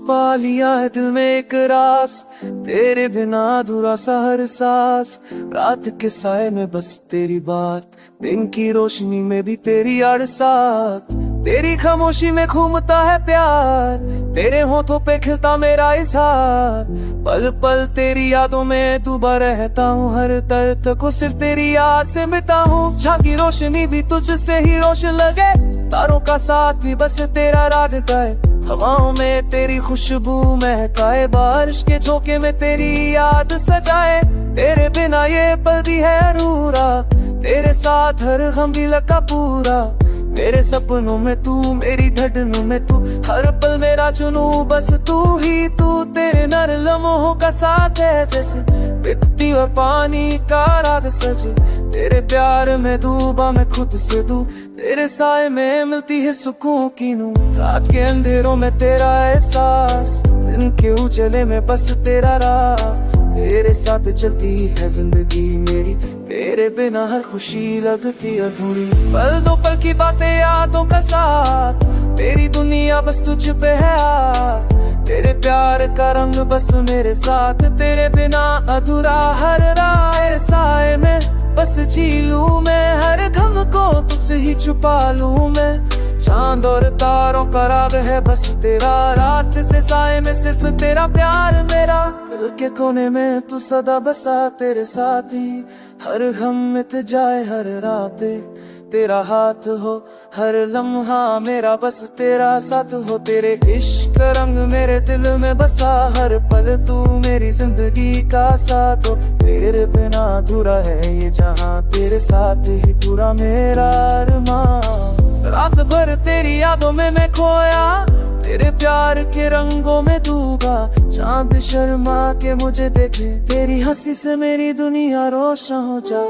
छुपा लिया है दिल में एक रास, तेरे बिना अधूरा सा हर सांस। रात के साए में बस तेरी बात, दिन की रोशनी में भी तेरी याद साथ। तेरी खामोशी में घूमता है प्यार, तेरे होठों पे खिलता मेरा इज़हार। पल पल तेरी यादों में डूबा रहता हूँ, हर दर्द को सिर्फ तेरी याद से मिटा हूँ। झांकी रोशनी भी तुझसे ही रोशन लगे, तारों का साथ भी बस तेरा राग गाए। हवाओं में तेरी खुशबू महकाए, बारिश के झोंके में तेरी याद सजाए। तेरे बिना ये पल भी है अधूरा, तेरे साथ हर गम भी लगा पूरा। मेरे सपनों में तू, मेरी धड़कनों में तू, हर पल मेरा जुनू बस तू ही तू। तेरे नर लम्हों का साथ है जैसे मिट्टी और पानी का राग सजे। तेरे प्यार में डूबा मैं खुद से दूर, तेरे साए में मिलती है सुकून की नींद। रात के अंधेरों में तेरा एहसास, दिन के उजाले में बस तेरा राह। तेरे साथ चलती है जिंदगी मेरी, तेरे बिना हर खुशी लगती अधूरी। पल दो पल की बातें, यादों का साथ, तेरी दुनिया बस तुझ पे है। तेरे प्यार का रंग बस मेरे साथ, तेरे बिना अधूरा हर राह। साए में बस जी लूं मैं, हर गम को तुझसे ही छुपा लूं मैं। चांद और तारों का राग है बस तेरा, रात से साए में सिर्फ तेरा प्यार मेरा। दिल के कोने में तू सदा बसा, तेरे साथ ही हर गम मिट जाए हर राह पे। तेरा हाथ हो हर लम्हा मेरा, बस तेरा साथ हो। तेरे इश्क रंग मेरे दिल में बसा, हर पल तू मेरी जिंदगी का साथ हो। तेरे बिना अधूरा है ये जहां, तेरे साथ ही पूरा मेरा अरमान। रात भर तेरी यादों में मैं खोया, तेरे प्यार के रंगों में डूबा। चांद शर्मा के मुझे देखे, तेरी हंसी से मेरी दुनिया रोशन हो जा।